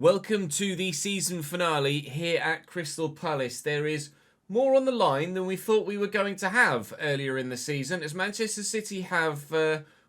Welcome to the season finale here at Crystal Palace. There is more on the line than we thought we were going to have earlier in the season, as Manchester City have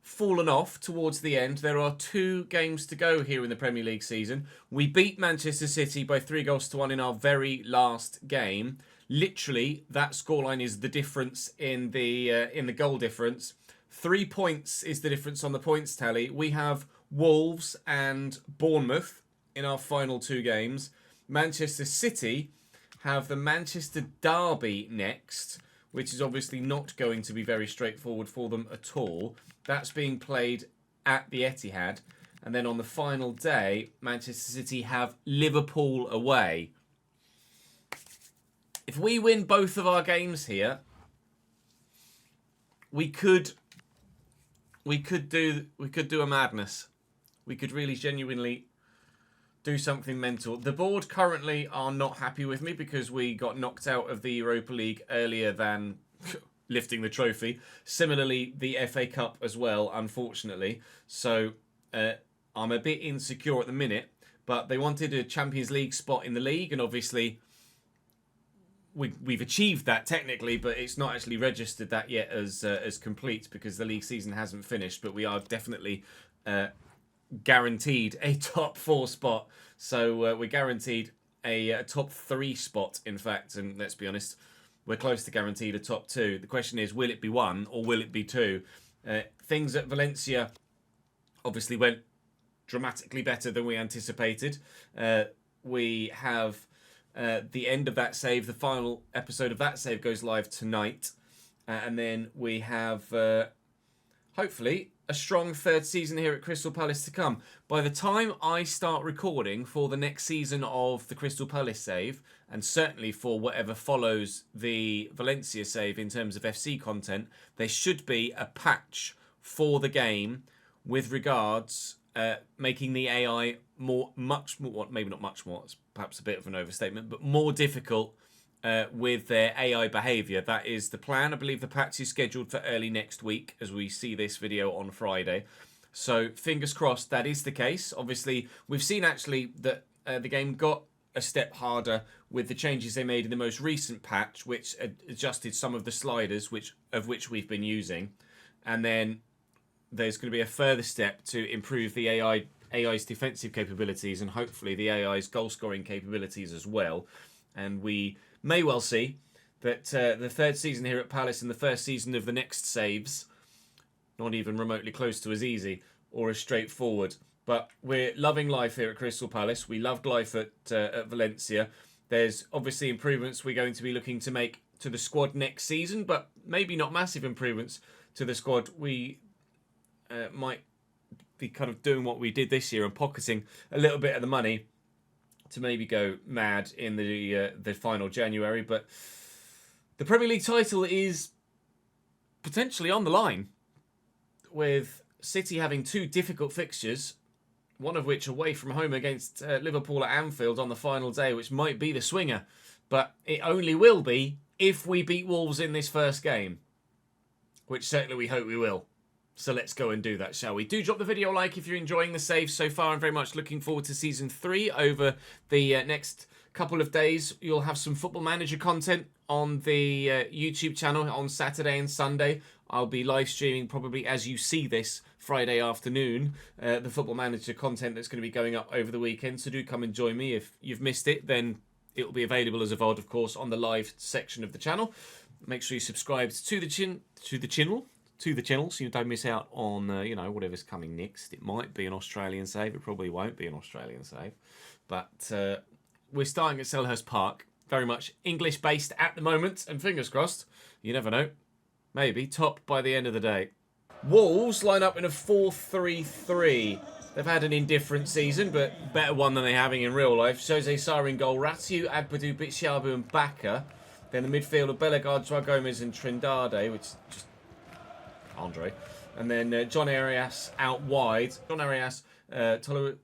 fallen off towards the end. There are 2 games to go here in the Premier League season. We beat Manchester City by 3-1 in our very last game. Literally, that scoreline is the difference in the goal difference. 3 points is the difference on the points tally. We have Wolves and Bournemouth in our final 2 games. Manchester City have the Manchester Derby next, which is obviously not going to be very straightforward for them at all. That's being played at the Etihad. And then on the final day, Manchester City have Liverpool away. If we win both of our games here, we could do a madness. We could really genuinely do something mental. The board currently are not happy with me because we got knocked out of the Europa League earlier than lifting the trophy. Similarly, the FA Cup as well, unfortunately. So I'm a bit insecure at the minute, but they wanted a Champions League spot in the league, and obviously we've achieved that technically, but it's not actually registered that yet as complete because the league season hasn't finished. But we are definitely guaranteed a top 4 spot, so we're guaranteed a top 3 spot, in fact, and let's be honest, we're close to guaranteed a top 2. The question is, will it be 1 or will it be 2? Things at Valencia obviously went dramatically better than we anticipated. We have the end of that save, the final episode of that save goes live tonight, and then we have hopefully a strong 3rd season here at Crystal Palace to come. By the time I start recording for the next season of the Crystal Palace save, and certainly for whatever follows the Valencia save in terms of FC content, there should be a patch for the game with regards making the AI much more, maybe not much more, it's perhaps a bit of an overstatement, but more difficult with their AI behaviour. That is the plan. I believe the patch is scheduled for early next week as we see this video on Friday. So fingers crossed that is the case. Obviously, we've seen actually that the game got a step harder with the changes they made in the most recent patch, which adjusted some of the sliders of which we've been using. And then there's going to be a further step to improve the AI's defensive capabilities and hopefully the AI's goal scoring capabilities as well. And we may well see that the 3rd season here at Palace and the 1st season of the next saves, not even remotely close to as easy or as straightforward. But we're loving life here at Crystal Palace. We loved life at Valencia. There's obviously improvements we're going to be looking to make to the squad next season, but maybe not massive improvements to the squad. We might be kind of doing what we did this year and pocketing a little bit of the money to maybe go mad in the final January. But the Premier League title is potentially on the line, with City having 2 difficult fixtures, one of which away from home against Liverpool at Anfield on the final day, which might be the swinger. But it only will be if we beat Wolves in this first game, which certainly we hope we will. So let's go and do that, shall we? Do drop the video a like if you're enjoying the save so far. I'm very much looking forward to Season 3 over the next couple of days. You'll have some Football Manager content on the YouTube channel on Saturday and Sunday. I'll be live streaming probably as you see this Friday afternoon, the Football Manager content that's going to be going up over the weekend. So do come and join me. If you've missed it, then it will be available as a VOD, of course, on the live section of the channel. Make sure you subscribe to the channel so you don't miss out on whatever's coming next. It might be an Australian save. It probably won't be an Australian save. But we're starting at Selhurst Park. Very much English-based at the moment. And fingers crossed, you never know, maybe top by the end of the day. Wolves line up in a 4-3-3. They've had an indifferent season, but better one than they're having in real life. Jose Sarr in goal. Ratiu, Agbadu, Bitshiabu and Baka. Then the midfield of Bellegarde, Joao Gomez and Trindade, which is just Andre. And then John Arias out wide. John Arias, Toluwalase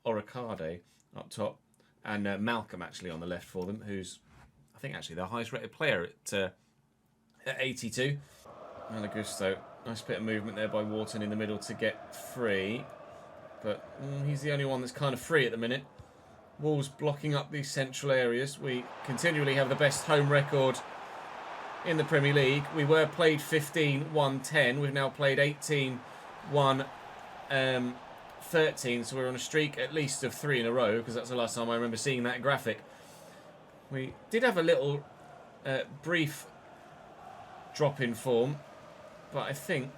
Oricade up top. And Malcolm actually on the left for them, who's, I think, actually their highest rated player at 82. Malagusto. Nice bit of movement there by Wharton in the middle to get free. But he's the only one that's kind of free at the minute. Wolves blocking up these central areas. We continually have the best home record in the Premier League. We were played 15-1-10. We've now played 18-1-13. So we're on a streak at least of 3 in a row, because that's the last time I remember seeing that graphic. We did have a little brief drop in form, but I think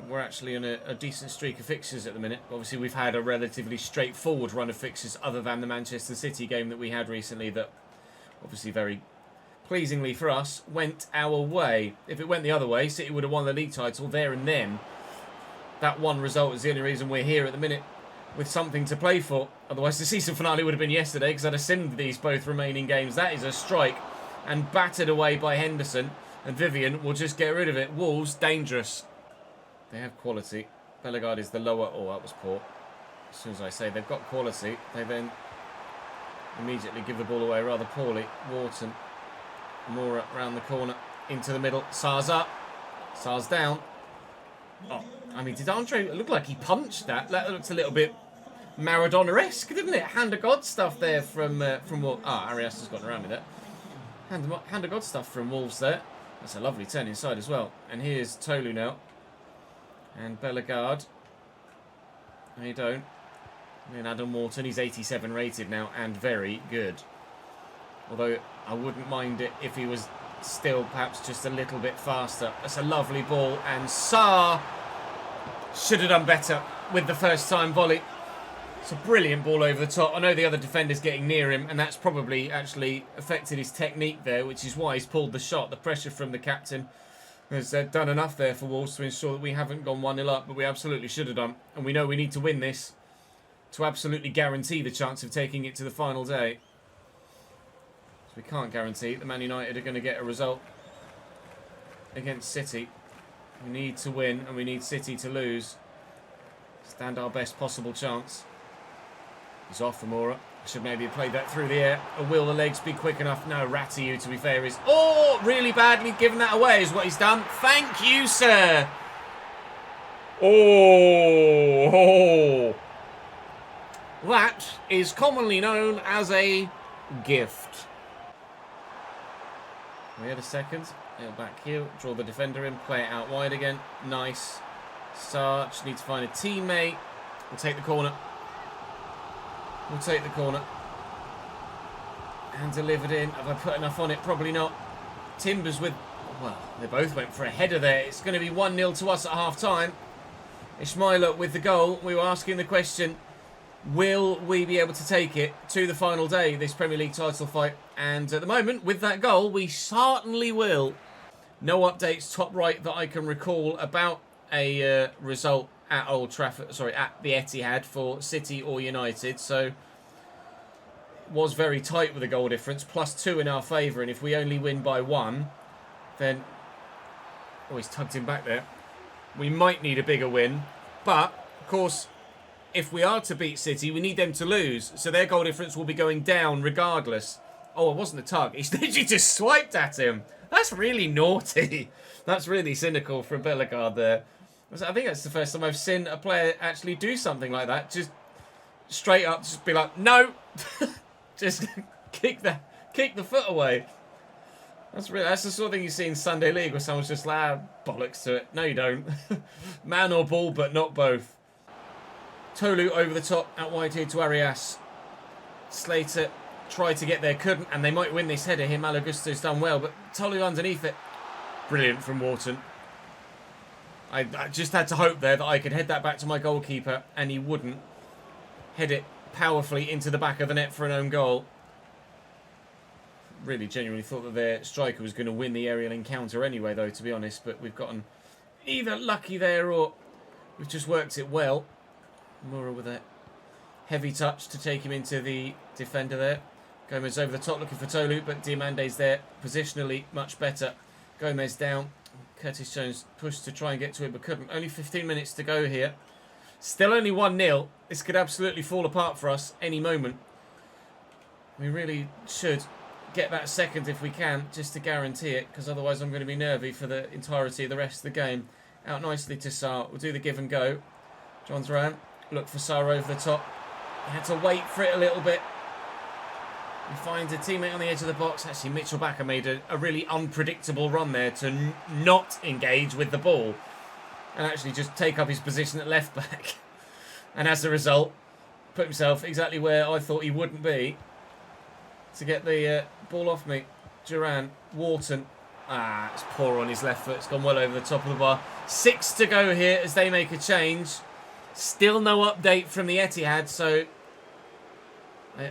we're actually on a decent streak of fixtures at the minute. Obviously, we've had a relatively straightforward run of fixtures other than the Manchester City game that we had recently that, obviously very pleasingly for us, went our way. If it went the other way, City would have won the league title there and then. That one result is the only reason we're here at the minute with something to play for. Otherwise, the season finale would have been yesterday because I'd have simmed these both remaining games. That is a strike and battered away by Henderson, and Vivian will just get rid of it. Wolves, dangerous. They have quality. Bellegarde is the lower... Oh, that was poor. As soon as I say they've got quality, they then immediately give the ball away rather poorly. Wharton. Mora round the corner. Into the middle. Sar's up. Sar's down. Oh, I mean, did Andre... It looked like he punched that. That looks a little bit Maradona-esque, didn't it? Hand of God stuff there from Wolves. Ah, Arias has gotten around with it. Hand of God stuff from Wolves there. That's a lovely turn inside as well. And here's Tolu now. And Bellegarde. They don't. And Adam Wharton, he's 87 rated now and very good. Although I wouldn't mind it if he was still perhaps just a little bit faster. That's a lovely ball, and Sarr should have done better with the first time volley. It's a brilliant ball over the top. I know the other defender's getting near him, and that's probably actually affected his technique there, which is why he's pulled the shot. The pressure from the captain has done enough there for Wolves to ensure that we haven't gone 1-0 up, but we absolutely should have done. And we know we need to win this to absolutely guarantee the chance of taking it to the final day. So we can't guarantee that Man United are going to get a result against City. We need to win, and we need City to lose. Stand our best possible chance. He's off for Mora. Should maybe have played that through the air. Or will the legs be quick enough? No, Ratiu, to be fair, is... Oh, really badly given that away is what he's done. Thank you, sir. Oh. That is commonly known as a gift. We had a second. Little back heel. Draw the defender in. Play it out wide again. Nice. Sarr just need to find a teammate. We'll take the corner. We'll take the corner. And delivered in. Have I put enough on it? Probably not. Timbers with... Well, they both went for a header there. It's going to be 1-0 to us at half-time. Ismaila with the goal. We were asking the question, will we be able to take it to the final day, this Premier League title fight? And at the moment, with that goal, we certainly will. No updates top right that I can recall about a result at Old Trafford, sorry, at the Etihad for City or United. So, was very tight with the goal difference, +2 in our favour. And if we only win by 1, then... Oh, he's tugged him back there. We might need a bigger win. But, of course, if we are to beat City, we need them to lose. So their goal difference will be going down regardless. Oh, it wasn't a tug. He literally just swiped at him. That's really naughty. That's really cynical from Bellegarde there. I think that's the first time I've seen a player actually do something like that. Just straight up, just be like, no. Just kick the foot away. That's the sort of thing you see in Sunday League where someone's just like, bollocks to it. No, you don't. Man or ball, but not both. Tolu over the top, out wide here to Arias. Slater tried to get there, couldn't, and they might win this header here. Malagusto's done well, but Tolu underneath it. Brilliant from Wharton. I just had to hope there that I could head that back to my goalkeeper, and he wouldn't. Head it powerfully into the back of the net for an own goal. Really genuinely thought that their striker was going to win the aerial encounter anyway, though, to be honest. But we've gotten either lucky there or we've just worked it well. Mora with a heavy touch to take him into the defender there. Gomez over the top looking for Tolu, but Diamande's there positionally much better. Gomez down. Curtis Jones pushed to try and get to it, but couldn't. Only 15 minutes to go here. Still only 1-0. This could absolutely fall apart for us any moment. We really should get that second if we can, just to guarantee it, because otherwise I'm going to be nervy for the entirety of the rest of the game. Out nicely to Sarr. We'll do the give and go. John Duran Look for Sarr over the top. He had to wait for it a little bit. He finds a teammate on the edge of the box. Actually, Mitchell Bakker made a really unpredictable run there to not engage with the ball and actually just take up his position at left back. And as a result, put himself exactly where I thought he wouldn't be to get the ball off me. Duran, Wharton. It's poor on his left foot. It's gone well over the top of the bar. 6 to go here as they make a change. Still no update from the Etihad, so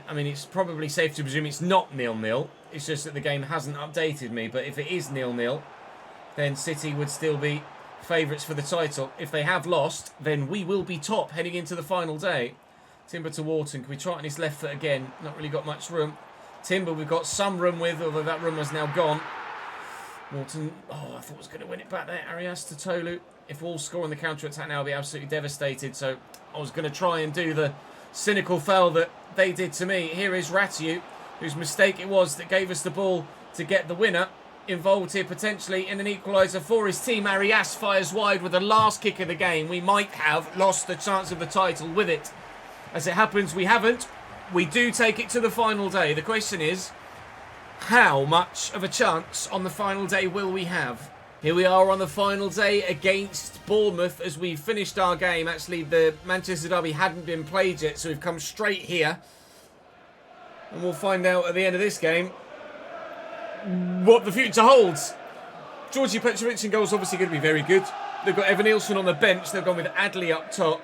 I mean, it's probably safe to presume it's not 0-0. It's just that the game hasn't updated me. But if it is 0-0, then City would still be favourites for the title. If they have lost, then we will be top heading into the final day. Timber to Wharton. Can we try it on his left foot again? Not really got much room. Timber we've got some room with, although that room has now gone. Wharton, I thought was going to win it back there. Arias to Tolu. If Wolves score on the counter-attack now, I'll be absolutely devastated. So I was going to try and do the cynical foul that they did to me. Here is Ratiu, whose mistake it was that gave us the ball to get the winner. Involved here potentially in an equaliser for his team. Arias fires wide with the last kick of the game. We might have lost the chance of the title with it. As it happens, we haven't. We do take it to the final day. The question is, how much of a chance on the final day will we have? Here we are on the final day against Bournemouth as we finished our game. Actually, the Manchester derby hadn't been played yet, so we've come straight here. And we'll find out at the end of this game what the future holds. Georgi Petrovic in goal is obviously going to be very good. They've got Evan Nielsen on the bench. They've gone with Adley up top.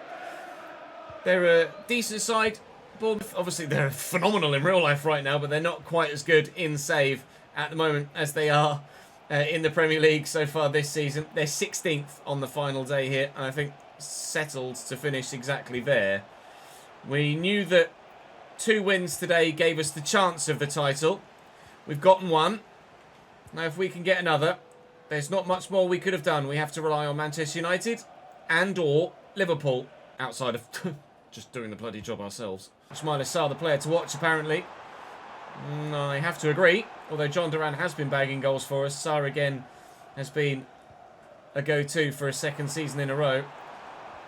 They're a decent side. Bournemouth, obviously, they're phenomenal in real life right now, but they're not quite as good in save at the moment as they are in the Premier League so far this season. They're 16th on the final day here, and I think settled to finish exactly there. We knew that 2 wins today gave us the chance of the title. We've gotten one. Now, if we can get another, there's not much more we could have done. We have to rely on Manchester United and or Liverpool outside of just doing the bloody job ourselves. Ismaila Sarr, the player to watch, apparently. I have to agree. Although John Duran has been bagging goals for us, Sarr again has been a go-to for a second season in a row.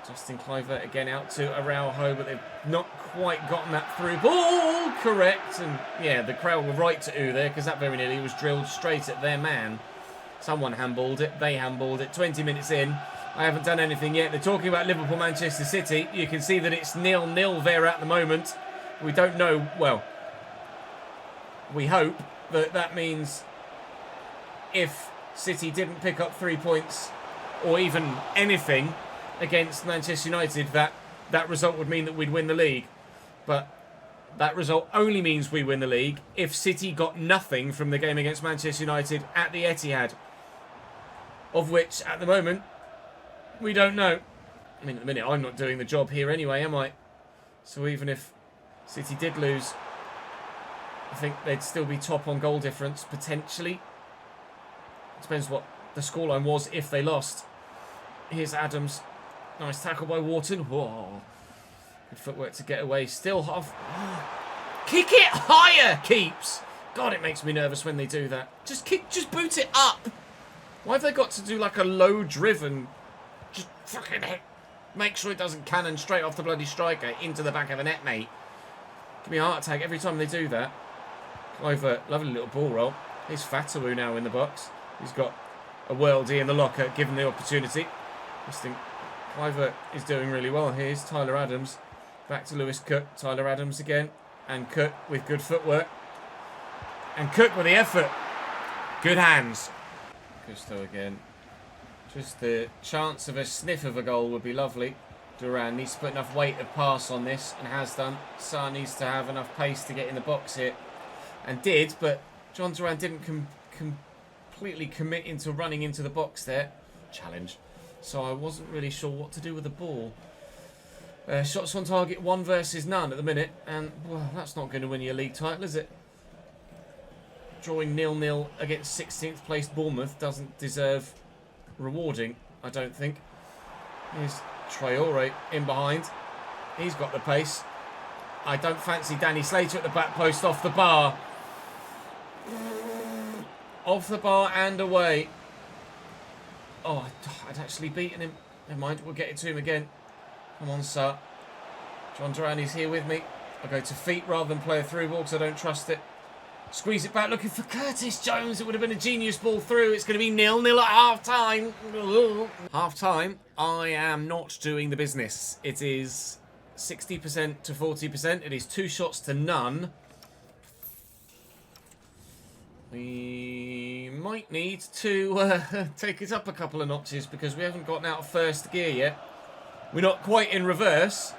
Justin Kluivert again out to Araujo, but they've not quite gotten that through. Ball correct, and yeah, the crowd were right to ooh there because that very nearly was drilled straight at their man. Someone handballed it, they handballed it. 20 minutes in, I haven't done anything yet. They're talking about Liverpool, Manchester City. You can see that it's 0-0 there at the moment. We don't know, well, we hope that that means if City didn't pick up 3 points or even anything against Manchester United, that result would mean that we'd win the league. But that result only means we win the league if City got nothing from the game against Manchester United at the Etihad. Of which, at the moment, we don't know. I mean, at the minute, I'm not doing the job here anyway, am I? So even if City did lose, I think they'd still be top on goal difference, potentially. Depends what the scoreline was if they lost. Here's Adams. Nice tackle by Wharton. Whoa. Good footwork to get away. Still half... Kick it higher, Keeps. God, it makes me nervous when they do that. Just boot it up. Why have they got to do like a low-driven... Just fucking make sure it doesn't cannon straight off the bloody striker into the back of the net, mate. Give me a heart attack every time they do that. Kluivert, lovely little ball roll. Here's Fatawu now in the box. He's got a worldie in the locker, given the opportunity. I just think Kluivert is doing really well. Here's Tyler Adams. Back to Lewis Cook. Tyler Adams again. And Cook with good footwork. And Cook with the effort. Good hands. Gusto again. Just the chance of a sniff of a goal would be lovely. Duran needs to put enough weight of pass on this and has done. Sarr needs to have enough pace to get in the box here. And did, but John Duran didn't completely commit into running into the box there. Challenge. So I wasn't really sure what to do with the ball. Shots on target 1 versus none at the minute. And, well, that's not going to win you a league title, is it? Drawing 0-0 against 16th placed Bournemouth doesn't deserve rewarding, I don't think. Here's Traore in behind. He's got the pace. I don't fancy Danny Slater at the back post off the bar. Off the bar and away. Oh, I'd actually beaten him. Never mind, we'll get it to him again. Come on, Sarr. John Duran is here with me. I'll go to feet rather than play a through ball because I don't trust it. Squeeze it back, looking for Curtis Jones. It would have been a genius ball through. It's going to be 0-0 at half-time. Half-time, I am not doing the business. It is 60% to 40%. It is 2 shots to none. We might need to take it up a couple of notches because we haven't gotten out of first gear yet. We're not quite in reverse,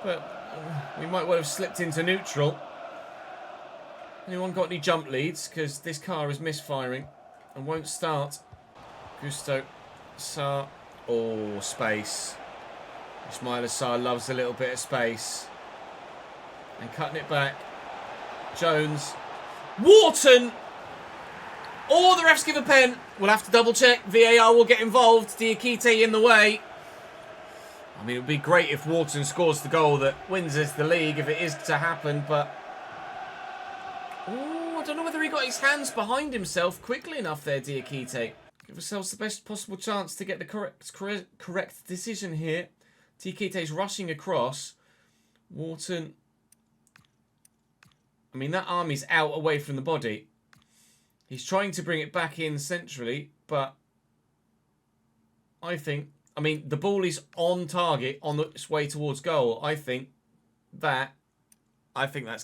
but we might well have slipped into neutral. Anyone got any jump leads? Because this car is misfiring and won't start. Gusto, Sarr, oh, space. Ismail Sarr loves a little bit of space. And cutting it back. Jones. Wharton! Oh, the refs give a pen. We'll have to double check. VAR will get involved. Diakite in the way. I mean, it would be great if Wharton scores the goal that wins us the league if it is to happen, but... Oh, I don't know whether he got his hands behind himself quickly enough there, Diakite. Give ourselves the best possible chance to get the correct decision here. Diakite's rushing across. Wharton... I mean, that arm is out away from the body. He's trying to bring it back in centrally, but I think... I mean, the ball is on target, on its way towards goal. I think that's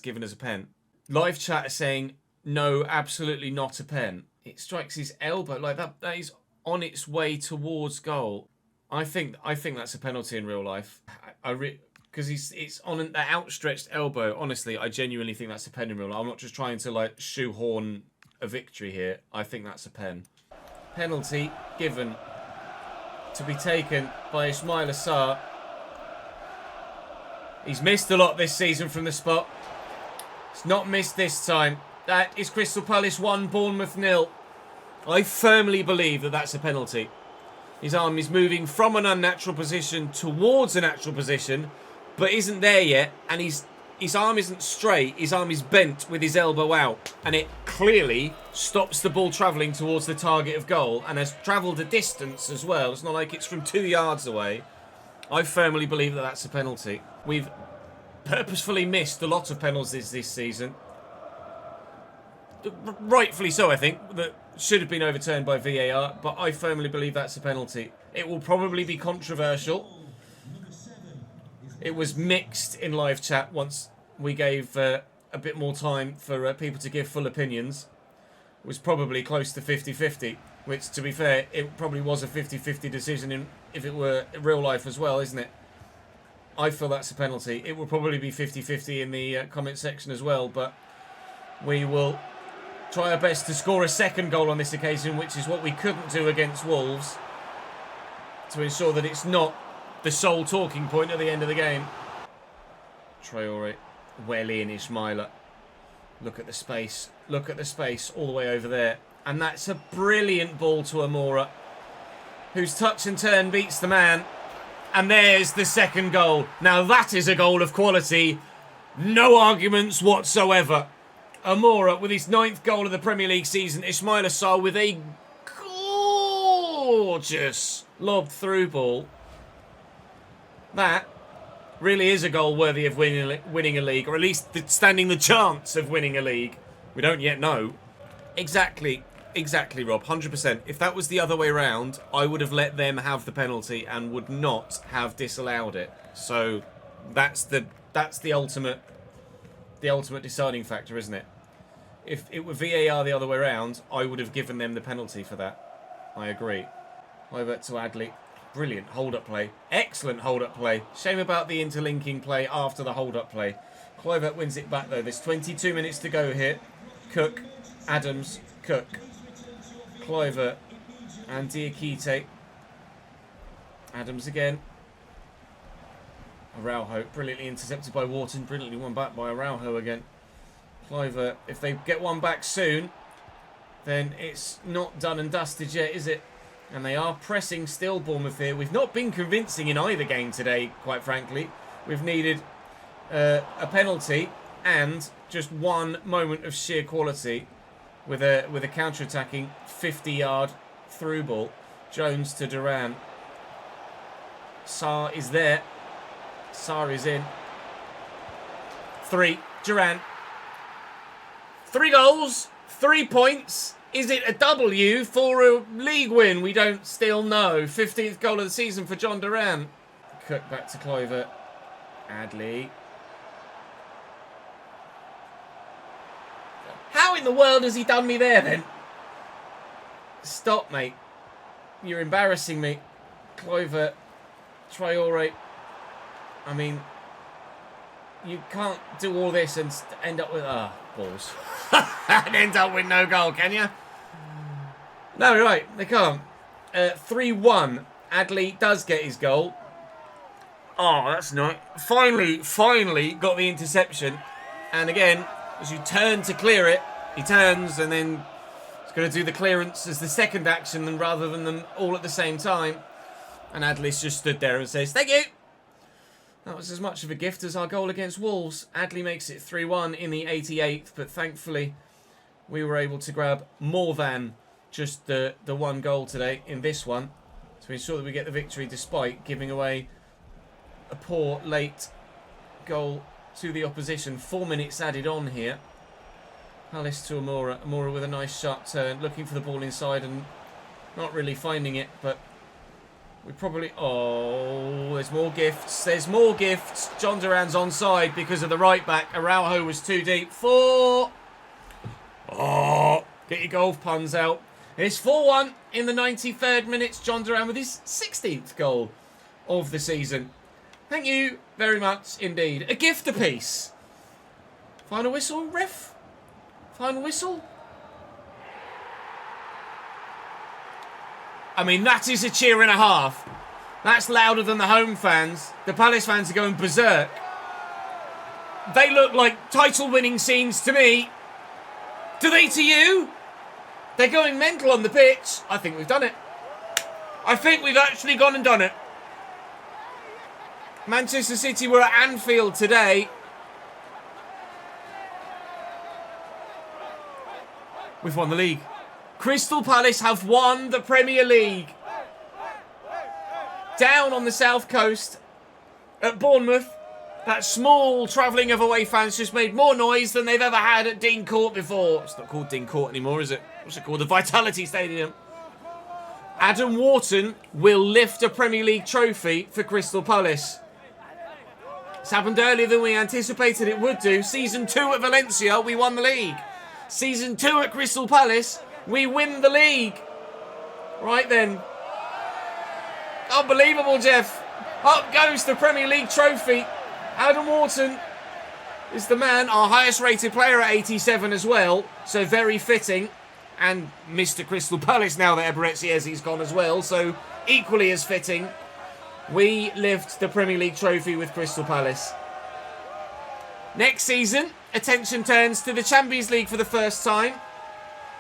given as a pen. Live chat is saying, no, absolutely not a pen. It strikes his elbow like that. That is on its way towards goal. I think that's a penalty in real life. Because it's on an outstretched elbow. Honestly, I genuinely think that's a pen in real life. I'm not just trying to like shoehorn a victory here. I think that's a pen. Penalty given to be taken by Ismail Sarr. He's missed a lot this season from the spot. It's not missed this time. That is Crystal Palace 1, Bournemouth 0. I firmly believe that that's a penalty. His arm is moving from an unnatural position towards a natural position, but isn't there yet, and his arm isn't straight, his arm is bent with his elbow out, and it clearly stops the ball travelling towards the target of goal, and has travelled a distance as well. It's not like it's from 2 yards away. I firmly believe that that's a penalty. We've purposefully missed a lot of penalties this season. Rightfully so, I think, that should have been overturned by VAR, but I firmly believe that's a penalty. It will probably be controversial. It was mixed in live chat once we gave a bit more time for people to give full opinions. It was probably close to 50-50, which, to be fair, it probably was a 50-50 decision if it were real life as well, isn't it? I feel that's a penalty. It will probably be 50-50 in the comment section as well, but we will try our best to score a second goal on this occasion, which is what we couldn't do against Wolves, to ensure that it's not the sole talking point at the end of the game. Traore, well in Ismaila. Look at the space. Look at the space all the way over there. And that's a brilliant ball to Amora, whose touch and turn beats the man. And there's the second goal. Now that is a goal of quality. No arguments whatsoever. Amora with his 9th goal of the Premier League season. Ismail Sarr with a gorgeous lobbed through ball. That really is a goal worthy of winning a league, or at least standing the chance of winning a league. We don't yet know. Exactly, Rob, 100%. If that was the other way around, I would have let them have the penalty and would not have disallowed it. So that's the ultimate deciding factor, isn't it? If it were VAR the other way around, I would have given them the penalty for that. I agree. Over to Adley. Brilliant hold-up play. Excellent hold-up play. Shame about the interlinking play after the hold-up play. Kluivert wins it back, though. There's 22 minutes to go here. Cook, Adams, Cook. Kluivert and Diakite. Adams again. Araujo, brilliantly intercepted by Wharton. Brilliantly won back by Araujo again. Kluivert, if they get one back soon, then it's not done and dusted yet, is it? And they are pressing still, Bournemouth here. We've not been convincing in either game today, quite frankly. We've needed a penalty and just one moment of sheer quality with a counter-attacking 50-yard through ball. Jones to Duran. Sarr is there. Sarr is in. 3. Duran. 3 goals, 3 points. Is it a W for a league win? We don't still know. 15th goal of the season for John Duran. Cut back to Kluivert. Adley. How in the world has he done me there then? Stop, mate. You're embarrassing me. Kluivert. Traore. I mean, you can't do all this and end up with... balls. And end up with no goal, can you? No, right. They can't. 3-1. Adley does get his goal. Oh, that's nice. Finally got the interception. And again, as you turn to clear it, he turns and then he's going to do the clearance as the second action rather than them all at the same time. And Adley's just stood there and says, thank you. That was as much of a gift as our goal against Wolves. Adley makes it 3-1 in the 88th, but thankfully we were able to grab more than just the one goal today in this one to ensure that we get the victory despite giving away a poor late goal to the opposition. 4 minutes added on here. Palace to Amora. Amora with a nice sharp turn, looking for the ball inside and not really finding it, but we probably... Oh, there's more gifts. There's more gifts. John Duran's onside because of the right back. Araujo was too deep. 4. Oh, get your golf puns out. It's 4-1 in the 93rd minute. John Duran with his 16th goal of the season. Thank you very much indeed. A gift apiece. Final whistle, ref? Final whistle? I mean, that is a cheer and a half. That's louder than the home fans. The Palace fans are going berserk. They look like title-winning scenes to me. Do they to you? They're going mental on the pitch. I think we've done it. I think we've actually gone and done it. Manchester City were at Anfield today. We've won the league. Crystal Palace have won the Premier League. Down on the south coast at Bournemouth, that small travelling of away fans just made more noise than they've ever had at Dean Court before. It's not called Dean Court anymore, is it? What's it called? The Vitality Stadium. Adam Wharton will lift a Premier League trophy for Crystal Palace. It's happened earlier than we anticipated it would do. Season 2 at Valencia, we won the league. Season 2 at Crystal Palace, we win the league. Right then. Unbelievable, Jeff. Up goes the Premier League trophy. Adam Wharton is the man, our highest rated player at 87 as well. So very fitting. And Mr. Crystal Palace now that Eberechiesi's gone as well. So equally as fitting. We lift the Premier League trophy with Crystal Palace. Next season, attention turns to the Champions League for the first time.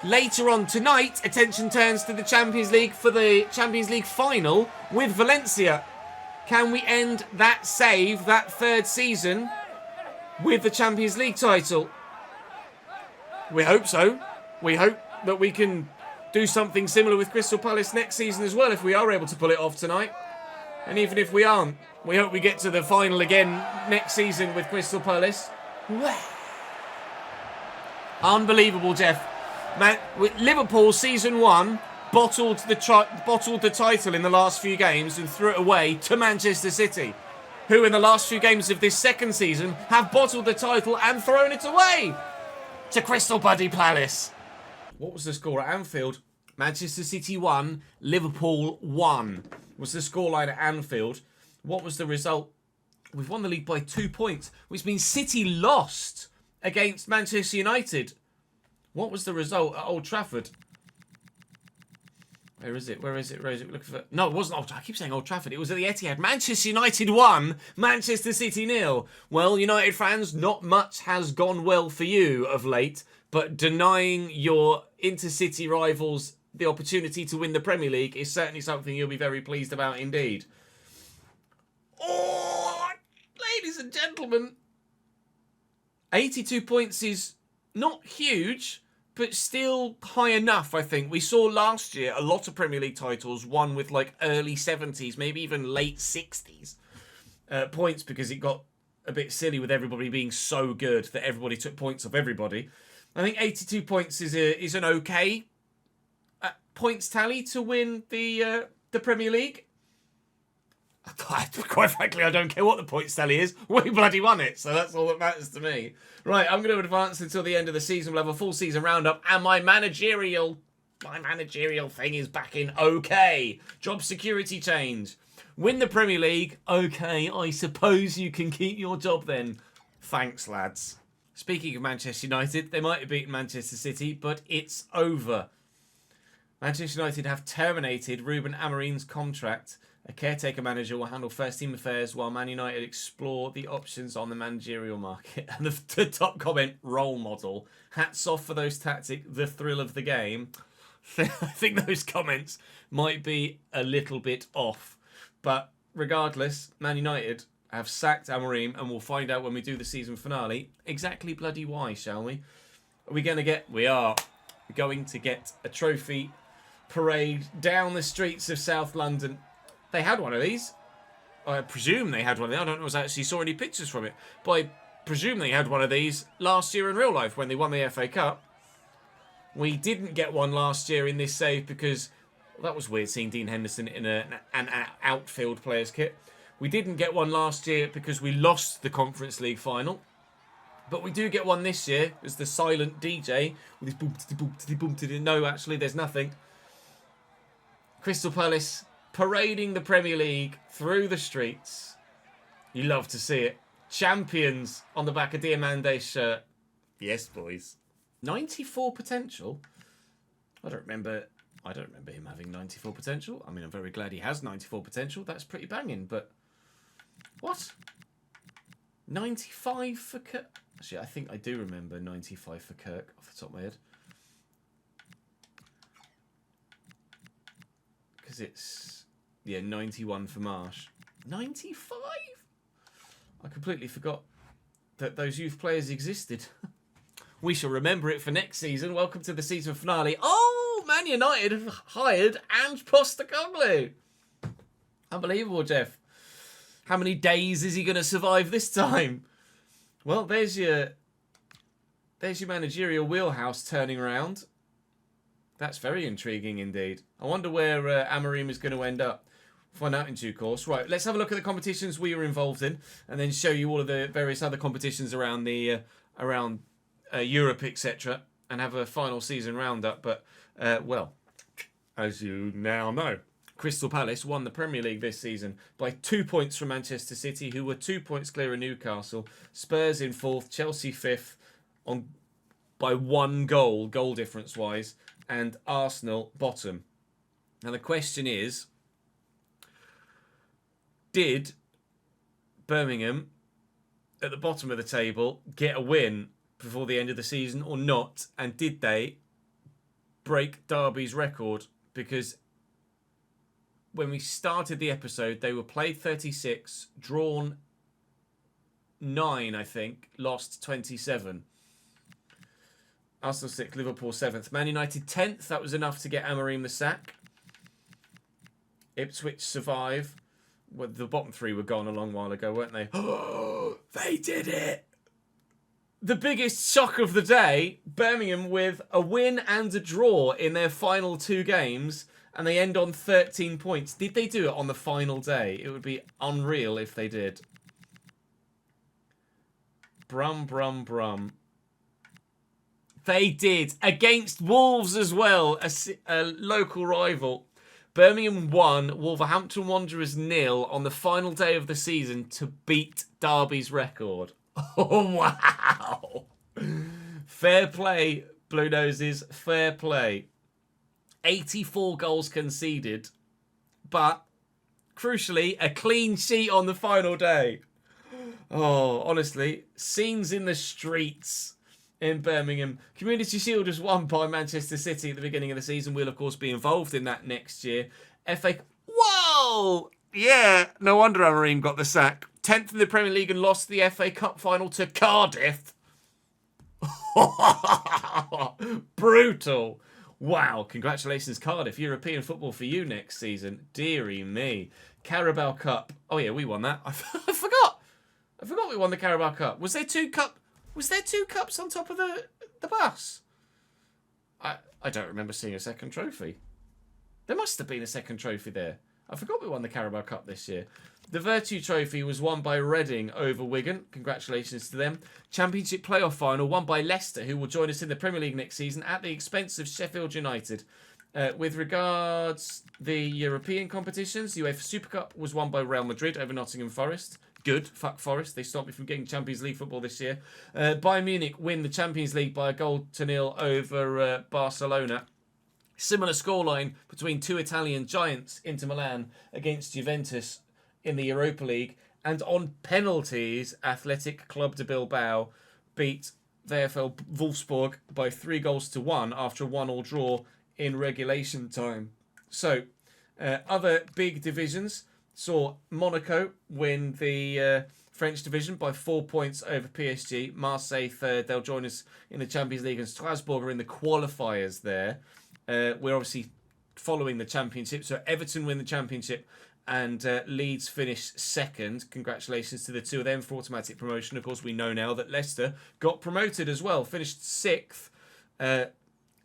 Later on tonight, attention turns to the Champions League for the Champions League final with Valencia. Can we end that save, that third season, with the Champions League title? We hope so. We hope that we can do something similar with Crystal Palace next season as well if we are able to pull it off tonight. And even if we aren't, we hope we get to the final again next season with Crystal Palace. Unbelievable, Jeff. Man, with Liverpool season 1 bottled the title in the last few games and threw it away to Manchester City, who in the last few games of this second season have bottled the title and thrown it away to Crystal Bloody Palace. What was the score at Anfield? Manchester City 1, Liverpool 1 was the scoreline at Anfield. What was the result? We've won the league by 2 points, which means City lost against Manchester United. What was the result at Old Trafford? Where is it? Where is it? Where is it? Look for it. No, it wasn't Old Trafford. I keep saying Old Trafford. It was at the Etihad. Manchester United 1, Manchester City 0. Well, United fans, not much has gone well for you of late, but denying your intercity rivals the opportunity to win the Premier League is certainly something you'll be very pleased about indeed. Oh, ladies and gentlemen, 82 points is not huge, but still high enough, I think. We saw last year a lot of Premier League titles won with like early 70s, maybe even late 60s points because it got a bit silly with everybody being so good that everybody took points off everybody. I think 82 points is an okay points tally to win the Premier League. Quite frankly, I don't care what the points tally is. We bloody won it, so that's all that matters to me. Right, I'm going to advance until the end of the season. We'll have a full season roundup, and my managerial thing is back in okay. Job security change. Win the Premier League. Okay, I suppose you can keep your job then. Thanks, lads. Speaking of Manchester United, they might have beaten Manchester City, but it's over. Manchester United have terminated Ruben Amorim's contract. A caretaker manager will handle first-team affairs while Man United explore the options on the managerial market. And the top comment, role model. Hats off for those tactics, the thrill of the game. I think those comments might be a little bit off. But regardless, Man United have sacked Amorim, and we'll find out when we do the season finale exactly bloody why, shall we? We are going to get a trophy parade down the streets of South London. They had one of these. I presume they had one of these. I don't know if I actually saw any pictures from it. But I presume they had one of these last year in real life when they won the FA Cup. We didn't get one last year in this save because... Well, that was weird seeing Dean Henderson in an outfield player's kit. We didn't get one last year because we lost the Conference League final. But we do get one this year as the silent DJ with his boom-titty-boom-titty-boom-titty. No, actually, there's nothing. Crystal Palace parading the Premier League through the streets. You love to see it. Champions on the back of Diamande's shirt. Yes, boys. 94 potential? I don't remember him having 94 potential. I mean, I'm very glad he has 94 potential. That's pretty banging, but... What? 95 for Kirk? Actually, I think I do remember 95 for Kirk off the top of my head. Because it's... Yeah, 91 for Marsh. 95? I completely forgot that those youth players existed. We shall remember it for next season. Welcome to the season finale. Oh, Man United have hired Ange Postecoglou. Unbelievable, Jeff. How many days is he going to survive this time? Well, there's your managerial wheelhouse turning around. That's very intriguing indeed. I wonder where Amorim is going to end up. Find out in due course. Right, let's have a look at the competitions we were involved in, and then show you all of the various other competitions around the Europe, etc., and have a final season roundup. But well, as you now know, Crystal Palace won the Premier League this season by 2 points from Manchester City, who were 2 points clear of Newcastle. Spurs in 4th, Chelsea 5th, by 1 goal difference wise, and Arsenal bottom. Now the question is, did Birmingham at the bottom of the table get a win before the end of the season or not? And did they break Derby's record? Because when we started the episode, they were played 36, drawn 9, I think, lost 27. Arsenal 6th, Liverpool 7th. Man United 10th. That was enough to get Amorim the sack. Ipswich survive. Well, the bottom 3 were gone a long while ago, weren't they? Oh, they did it! The biggest shock of the day, Birmingham with a win and a draw in their final 2 games, and they end on 13 points. Did they do it on the final day? It would be unreal if they did. Brum, brum, brum. They did. Against Wolves as well, a local rival. Birmingham won, Wolverhampton Wanderers 0 on the final day of the season to beat Derby's record. Oh, wow. Fair play, Blue Noses. Fair play. 84 goals conceded. But, crucially, a clean sheet on the final day. Oh, honestly, scenes in the streets in Birmingham. Community Shield was won by Manchester City at the beginning of the season. We'll, of course, be involved in that next year. FA... Whoa! Yeah, no wonder Amorim got the sack. 10th in the Premier League and lost the FA Cup final to Cardiff. Brutal. Wow, congratulations, Cardiff. European football for you next season. Deary me. Carabao Cup. Oh, yeah, we won that. I forgot. I forgot we won the Carabao Cup. Was there two cups on top of the bus? I don't remember seeing a second trophy. There must have been a second trophy there. I forgot we won the Carabao Cup this year. The Virtue Trophy was won by Reading over Wigan. Congratulations to them. Championship playoff final won by Leicester, who will join us in the Premier League next season at the expense of Sheffield United. With regards the European competitions, the UEFA Super Cup was won by Real Madrid over Nottingham Forest. Good. Fuck Forest. They stopped me from getting Champions League football this year. Bayern Munich win the Champions League by a 1-0 over Barcelona. Similar scoreline between two Italian giants, Inter Milan against Juventus in the Europa League. And on penalties, Athletic Club de Bilbao beat VfL Wolfsburg by 3-1 after a 1-1 draw in regulation time. So, other big divisions saw Monaco win the French division by 4 points over PSG. Marseille third. They'll join us in the Champions League, and Strasbourg are in the qualifiers there. We're obviously following the championship. So Everton win the championship and Leeds finish second. Congratulations to the two of them for automatic promotion. Of course, we know now that Leicester got promoted as well. Finished sixth.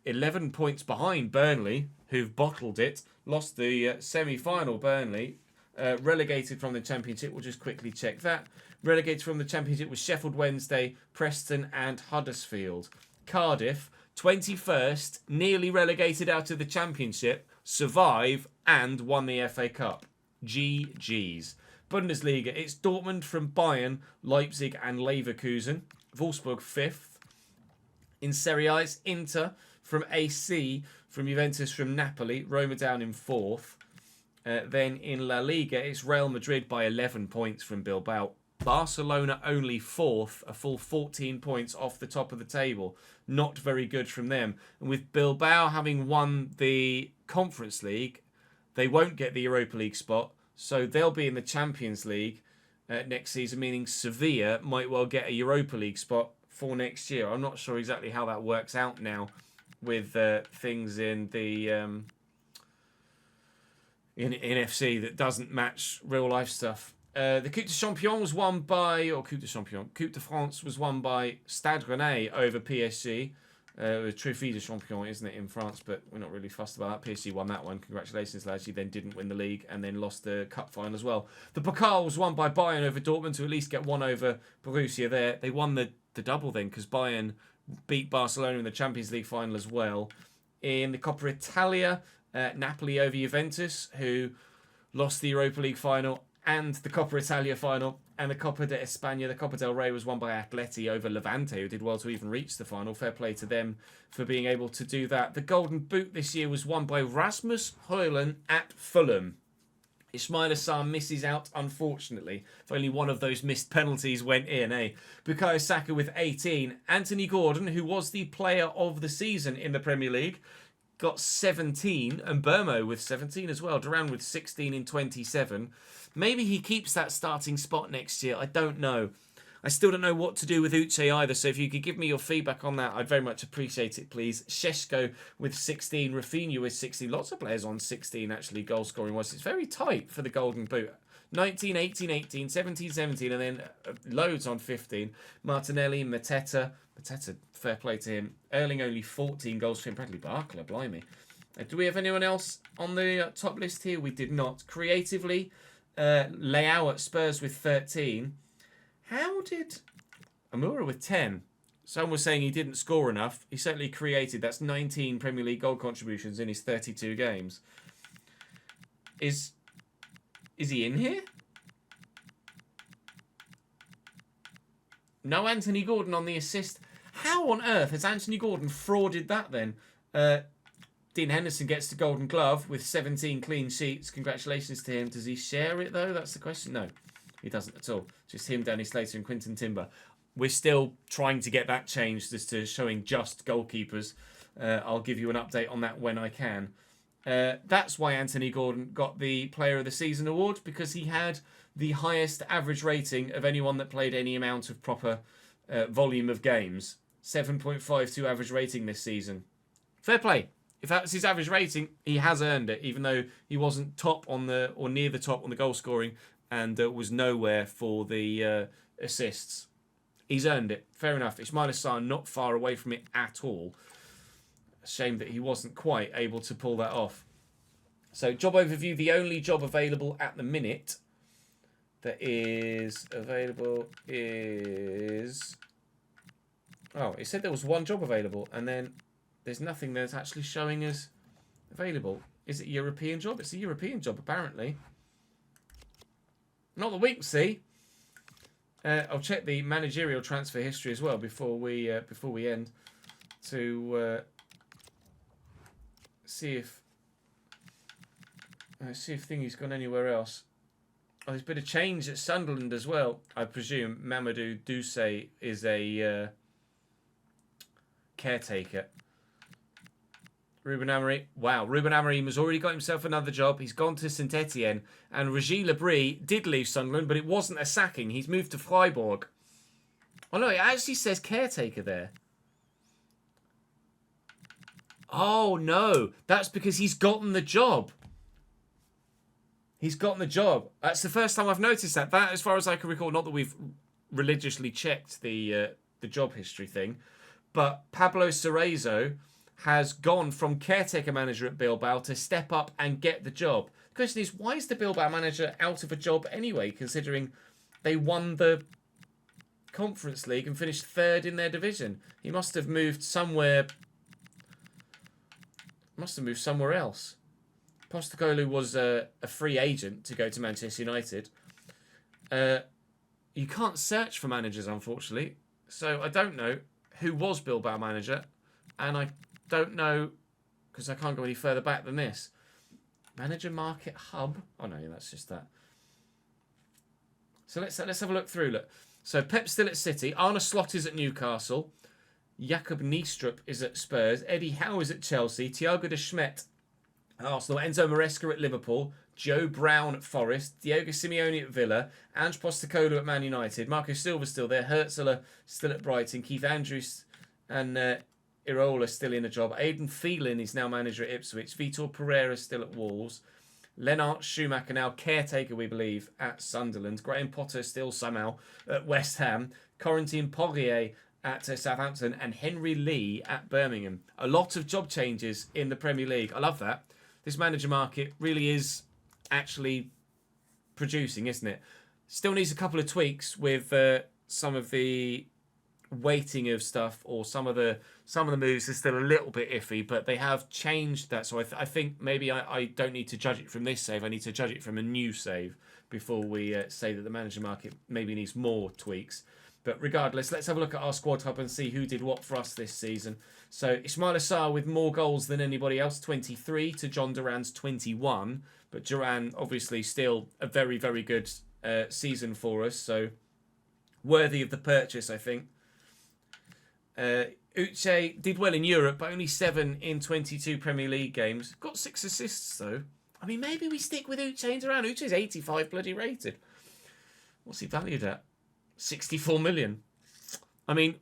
11 points behind Burnley, who've bottled it. Lost the semi-final, Burnley. Relegated from the Championship. We'll just quickly check that. Relegated from the Championship was Sheffield Wednesday, Preston and Huddersfield. Cardiff, 21st, nearly relegated out of the Championship, survive and won the FA Cup. GG's. Bundesliga, it's Dortmund from Bayern, Leipzig and Leverkusen. Wolfsburg 5th. In Serie A, it's Inter from AC, from Juventus, from Napoli. Roma down in 4th. Then in La Liga, it's Real Madrid by 11 points from Bilbao. Barcelona only 4th, a full 14 points off the top of the table. Not very good from them. And with Bilbao having won the Conference League, they won't get the Europa League spot, so they'll be in the Champions League next season, meaning Sevilla might well get a Europa League spot for next year. I'm not sure exactly how that works out now with things in the in FC that doesn't match real life stuff. The Coupe de Champion was won by, Coupe de France was won by Stade Rennais over PSG. Trophée de Champion, isn't it, in France? But we're not really fussed about that. PSG won that one. Congratulations, lads. You then didn't win the league and then lost the cup final as well. The Pokal was won by Bayern over Dortmund to at least get one over Borussia there. They won the double then because Bayern beat Barcelona in the Champions League final as well. In the Coppa Italia, Napoli over Juventus, who lost the Europa League final and the Coppa Italia final, and the Copa de España, the Copa del Rey, was won by Atleti over Levante, who did well to even reach the final. Fair play to them for being able to do that. The Golden Boot this year was won by Rasmus Højlund at Fulham. Ismail Assar misses out, unfortunately. If only one of those missed penalties went in, eh? Bukayo Saka with 18. Anthony Gordon, who was the player of the season in the Premier League, got 17, and Burmo with 17 as well. Duran with 16 in 27. Maybe he keeps that starting spot next year. I don't know. I still don't know what to do with Uche either, so if you could give me your feedback on that, I'd very much appreciate it, please. Šeško with 16, Rafinha with 16. Lots of players on 16, actually, goal-scoring wise. It's very tight for the Golden Boot. 19, 18, 18, 17, 17, and then loads on 15. Martinelli, Mateta, fair play to him. Erling only 14 goals for him. Bradley Barkler, blimey. Do we have anyone else on the top list here? We did not. Creatively, Leao at Spurs with 13. How did Amura with 10? Someone was saying he didn't score enough. He certainly created. That's 19 Premier League goal contributions in his 32 games. Is he in here? No Anthony Gordon on the assist. How on earth has Anthony Gordon frauded that then? Dean Henderson gets the Golden Glove with 17 clean sheets. Congratulations to him. Does he share it though? That's the question. No, he doesn't at all. Just him, Danny Slater and Quinton Timber. We're still trying to get that changed as to showing just goalkeepers. I'll give you an update on that when I can. That's why Anthony Gordon got the Player of the Season award, because he had the highest average rating of anyone that played any amount of proper volume of games. 7.52 average rating this season. Fair play. If that's his average rating, he has earned it, even though he wasn't top on the, or near the top on the goal scoring, and was nowhere for the assists. He's earned it. Fair enough. Ismail Assar not far away from it at all. Shame that he wasn't quite able to pull that off. So, job overview. The only job available at the minute that is available is... Oh, it said there was one job available, and then there's nothing that's actually showing as available. Is it a European job? It's a European job, apparently. Not that we can see. I'll check the managerial transfer history as well before we end to see if thingy's gone anywhere else. Oh, there's a bit of change at Sunderland as well. I presume Mamadou Doucet is a caretaker. Ruben Amorim. Wow, Ruben Amorim has already got himself another job. He's gone to Saint Etienne. And Régis Lebris did leave Sunderland, but it wasn't a sacking. He's moved to Freiburg. Oh no, it actually says caretaker there. Oh no, that's because he's gotten the job. He's gotten the job. That's the first time I've noticed that. That, as far as I can recall, not that we've religiously checked the job history thing, but Pablo Cerezo has gone from caretaker manager at Bilbao to step up and get the job. The question is, why is the Bilbao manager out of a job anyway, considering they won the Conference League and finished third in their division? He must have moved somewhere. Somewhere else. Postecoglou was a free agent to go to Manchester United. You can't search for managers, unfortunately. So I don't know who was Bilbao manager, and I don't know, because I can't go any further back than this. Manager Market Hub. Oh no, that's just that. So let's have a look through. Look. So Pep's still at City. Arne Slot is at Newcastle. Jakob Niestrup is at Spurs. Eddie Howe is at Chelsea. Thiago de Schmidt at Arsenal. Enzo Maresca at Liverpool. Joe Brown at Forest. Diogo Simeone at Villa. Ange Postecoglou at Man United. Marco Silva still there. Herzler still at Brighton. Keith Andrews and Iraola still in a job. Aidan Phelan is now manager at Ipswich. Vitor Pereira still at Wolves. Lennart Schumacher now caretaker, we believe, at Sunderland. Graham Potter still somehow at West Ham. Corentin Poirier at Southampton. And Henry Lee at Birmingham. A lot of job changes in the Premier League. I love that. This manager market really is actually producing, isn't it? Still needs a couple of tweaks with some of the weighting of stuff, or some of the moves are still a little bit iffy, but they have changed that. So I think maybe I don't need to judge it from this save. I need to judge it from a new save before we say that the manager market maybe needs more tweaks. But regardless, let's have a look at our squad hub and see who did what for us this season. So Ismail Assar with more goals than anybody else, 23 to John Duran's 21. But Duran obviously still a very, very good season for us. So worthy of the purchase, I think. Uche did well in Europe, but only 7 in 22 Premier League games. Got 6 assists, though. I mean, maybe we stick with Uche and Duran. Uche's 85 bloody rated. What's he valued at? 64 million. I mean,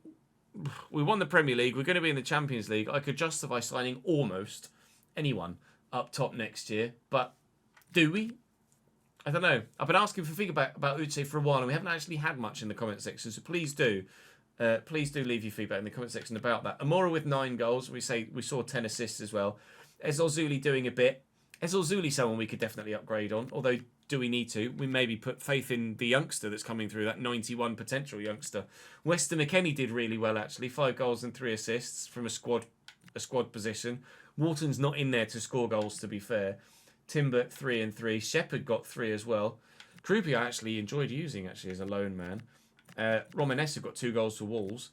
we won the Premier League. We're going to be in the Champions League. I could justify signing almost anyone up top next year. But do we? I don't know. I've been asking for feedback about Uche for a while, and we haven't actually had much in the comment section. So please do. Please do leave your feedback in the comment section about that. Amora with 9 goals. We saw 10 assists as well. Ezol Zuli doing a bit. Ezol Zuli someone we could definitely upgrade on. Although, do we need to? We maybe put faith in the youngster that's coming through, that 91 potential youngster. Weston McKennie did really well, actually. 5 goals and 3 assists from a squad position. Wharton's not in there to score goals, to be fair. Timber 3 and 3. Shepherd got 3 as well. Krupi I actually enjoyed using actually as a lone man. Romanescu got 2 goals for Wolves.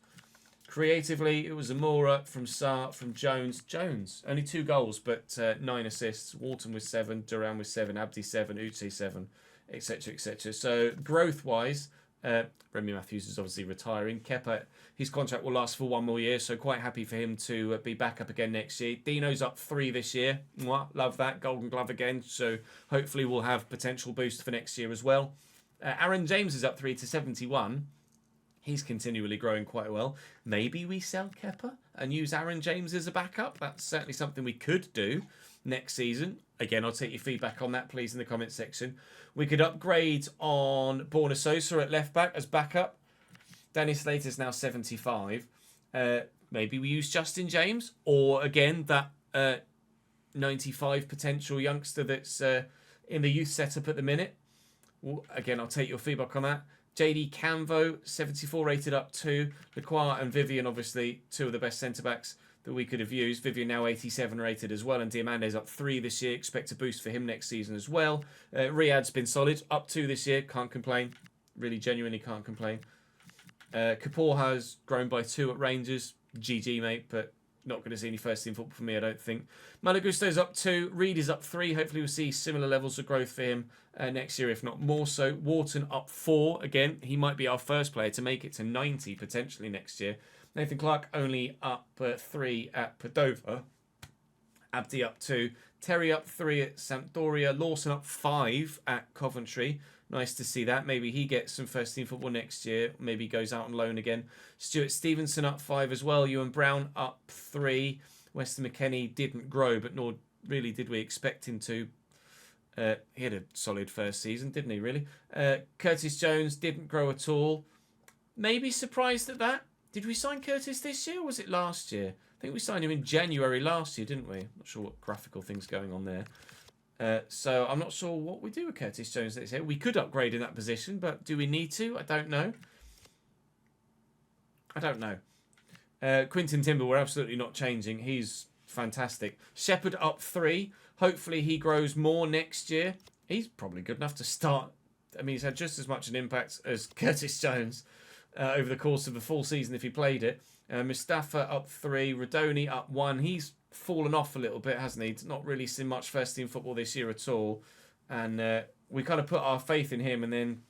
Creatively, it was Amora from Sarr, from Jones. Jones, only 2 goals, but 9 assists. Wharton with 7, Duran with 7, Abdi 7, Uche 7, etc., etc. So, growth-wise, Remy Matthews is obviously retiring. Kepa, his contract will last for 1 more year, so quite happy for him to be back up again next year. Dino's up 3 this year. Mwah, love that. Golden Glove again, so hopefully we'll have potential boost for next year as well. Aaron James is up 3 to 71. He's continually growing quite well. Maybe we sell Kepa and use Aaron James as a backup. That's certainly something we could do next season. Again, I'll take your feedback on that, please, in the comment section. We could upgrade on Borna Sosa at left back as backup. Danny Slater's now 75. Maybe we use Justin James, or again that 95 potential youngster that's in the youth setup at the minute. Well, again, I'll take your feedback on that. JD Canvo, 74 rated up 2. Lacroix and Vivian, obviously, 2 of the best centre-backs that we could have used. Vivian now 87 rated as well, and Diamande's up 3 this year. Expect a boost for him next season as well. Riyad's been solid, up 2 this year. Can't complain. Really, genuinely can't complain. Kapoor has grown by 2 at Rangers. GG, mate, but not going to see any first-team football for me, I don't think. Malagusto's up 2. Reed is up 3. Hopefully we'll see similar levels of growth for him next year, if not more so. Wharton up 4. Again, he might be our first player to make it to 90 potentially next year. Nathan Clark only up 3 at Padova. Abdi up 2. Terry up 3 at Sampdoria. Lawson up 5 at Coventry. Nice to see that. Maybe he gets some first-team football next year. Maybe goes out on loan again. Stuart Stevenson up 5 as well. Ewan Brown up 3. Weston McKennie didn't grow, but nor really did we expect him to. He had a solid first season, didn't he, really? Curtis Jones didn't grow at all. Maybe surprised at that. Did we sign Curtis this year, or was it last year? I think we signed him in January last year, didn't we? Not sure what graphical thing's going on there. So I'm not sure what we do with Curtis Jones this year. We could upgrade in that position, but do we need to? I don't know. Quinton Timber, we're absolutely not changing. He's fantastic. Shepherd up 3. Hopefully he grows more next year. He's probably good enough to start. I mean, he's had just as much an impact as Curtis Jones over the course of the full season if he played it. Mustafa up 3. Rodoni up 1. He's fallen off a little bit, hasn't he? Not really seen much first-team football this year at all. And we kind of put our faith in him and then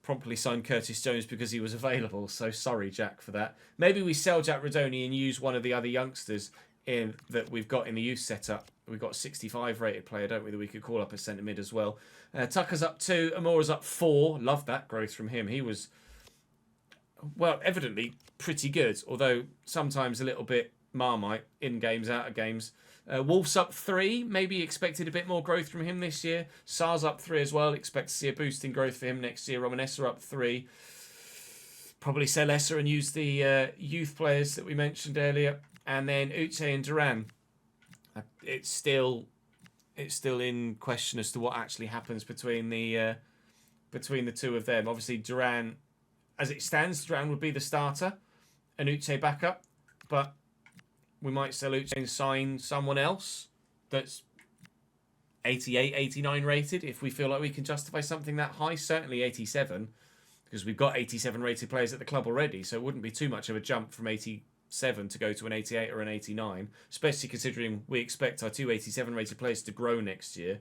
promptly signed Curtis Jones because he was available. So sorry, Jack, for that. Maybe we sell Jack Rodoni and use one of the other youngsters in that we've got in the youth setup. We've got a 65 rated player, don't we, that we could call up as centre mid as well. Tucker's up 2. Amora's up 4. Love that growth from him. He was, well, evidently pretty good, although sometimes a little bit Marmite in games, out of games. Wolf's up 3. Maybe expected a bit more growth from him this year. Sar's up 3 as well. Expect to see a boost in growth for him next year. Romanessa up 3. Probably sell Esser and use the youth players that we mentioned earlier. And then Uche and Duran. It's still in question as to what actually happens between the two of them. Obviously, Duran, as it stands, Duran would be the starter and Uche backup. But we might sell Uche and sign someone else that's 88, 89 rated if we feel like we can justify something that high. Certainly 87, because we've got 87 rated players at the club already, so it wouldn't be too much of a jump from 87 to go to an 88 or an 89, especially considering we expect our 2 87 rated players to grow next year.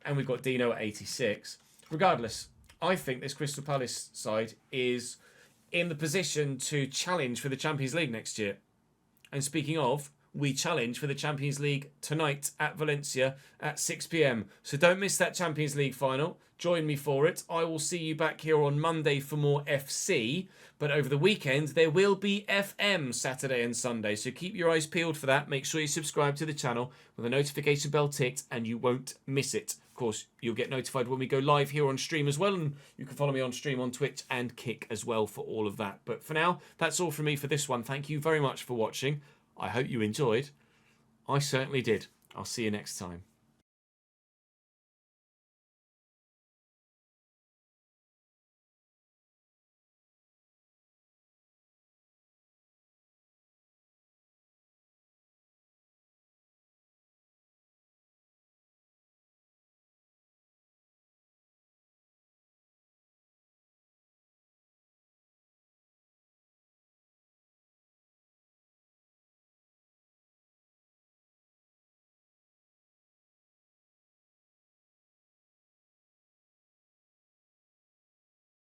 And we've got Dino at 86. Regardless, I think this Crystal Palace side is in the position to challenge for the Champions League next year. And speaking of, we challenge for the Champions League tonight at Valencia at 6 p.m. So don't miss that Champions League final. Join me for it. I will see you back here on Monday for more FC. But over the weekend, there will be FM Saturday and Sunday. So keep your eyes peeled for that. Make sure you subscribe to the channel with the notification bell ticked and you won't miss it. Of course, you'll get notified when we go live here on stream as well. And you can follow me on stream on Twitch and Kick as well for all of that. But for now, that's all from me for this one. Thank you very much for watching. I hope you enjoyed. I certainly did. I'll see you next time.